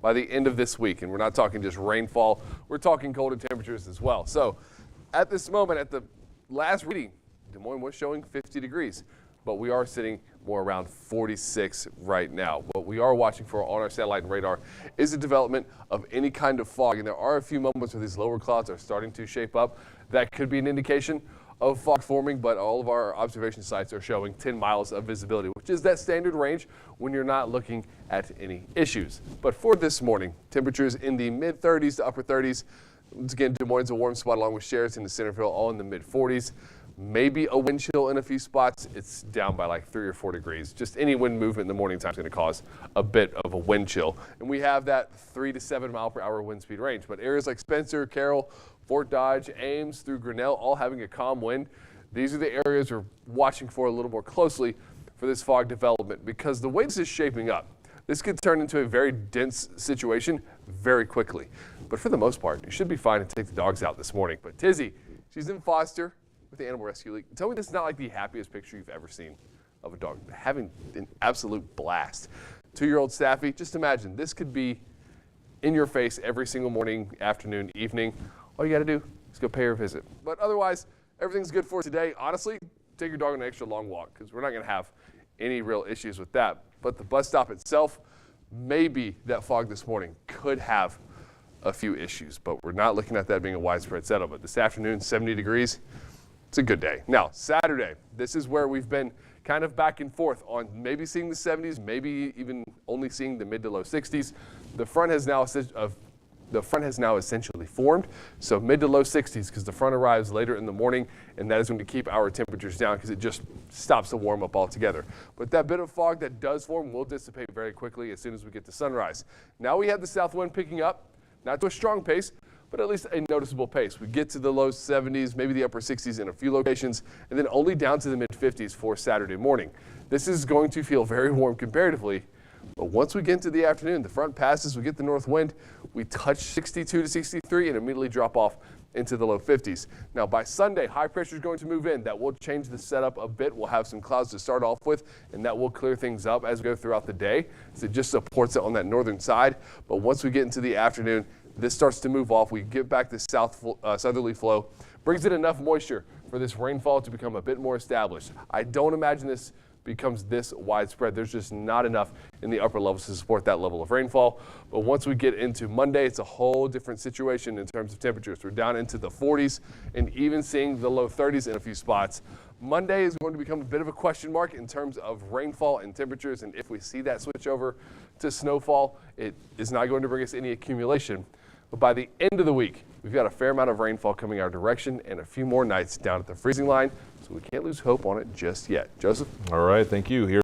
by the end of this week. And we're not talking just rainfall, we're talking colder temperatures as well. So at this moment, at the last reading, Des Moines was showing 50 degrees, but we are sitting more around 46 right now. What we are watching for on our satellite and radar is the development of any kind of fog. And there are a few moments where these lower clouds are starting to shape up. That could be an indication of fog forming, but all of our observation sites are showing 10 miles of visibility, which is that standard range when you're not looking at any issues. But for this morning, temperatures in the mid 30s to upper 30s. Once again, Des Moines is a warm spot along with Sheridan and Centerville, all in the mid 40s. Maybe a wind chill in a few spots. It's down by like 3 or 4 degrees. Just any wind movement in the morning time is going to cause a bit of a wind chill. And we have that 3 to 7 mile per hour wind speed range. But areas like Spencer, Carroll, Fort Dodge, Ames through Grinnell, all having a calm wind. These are the areas we're watching for a little more closely for this fog development, because the way this is shaping up, this could turn into a very dense situation very quickly. But for the most part, you should be fine to take the dogs out this morning. But Tizzy, she's in Foster with the Animal Rescue League. Tell me this is not like the happiest picture you've ever seen of a dog. Having an absolute blast. 2-year-old Staffy, just imagine this could be in your face every single morning, afternoon, evening. All you got to do is go pay her a visit. But otherwise, everything's good for today. Honestly, take your dog on an extra long walk, because we're not going to have any real issues with that. But the bus stop itself, maybe that fog this morning could have a few issues, but we're not looking at that being a widespread setup. But this afternoon, 70 degrees. It's a good day. Now, Saturday, this is where we've been kind of back and forth on maybe seeing the 70s, maybe even only seeing the mid to low 60s. The front has now essentially formed, so mid to low 60s, because the front arrives later in the morning, and that is going to keep our temperatures down because it just stops the warm up altogether. But that bit of fog that does form will dissipate very quickly as soon as we get to sunrise. Now we have the south wind picking up, not to a strong pace, but at least a noticeable pace. We get to the low 70s, maybe the upper 60s in a few locations, and then only down to the mid 50s for Saturday morning. This is going to feel very warm comparatively, but once we get into the afternoon, the front passes, we get the north wind, we touch 62 to 63 and immediately drop off into the low 50s. Now by Sunday, high pressure is going to move in. That will change the setup a bit. We'll have some clouds to start off with, and that will clear things up as we go throughout the day. So it just supports it on that northern side. But once we get into the afternoon, this starts to move off. We get back this southerly flow, brings in enough moisture for this rainfall to become a bit more established. I don't imagine this becomes this widespread. There's just not enough in the upper levels to support that level of rainfall. But once we get into Monday, it's a whole different situation in terms of temperatures. We're down into the 40s and even seeing the low 30s in a few spots. Monday is going to become a bit of a question mark in terms of rainfall and temperatures, and if we see that switch over to snowfall, it is not going to bring us any accumulation. But by the end of the week, we've got a fair amount of rainfall coming our direction and a few more nights down at the freezing line, so we can't lose hope on it just yet. Joseph? All right, thank you. Here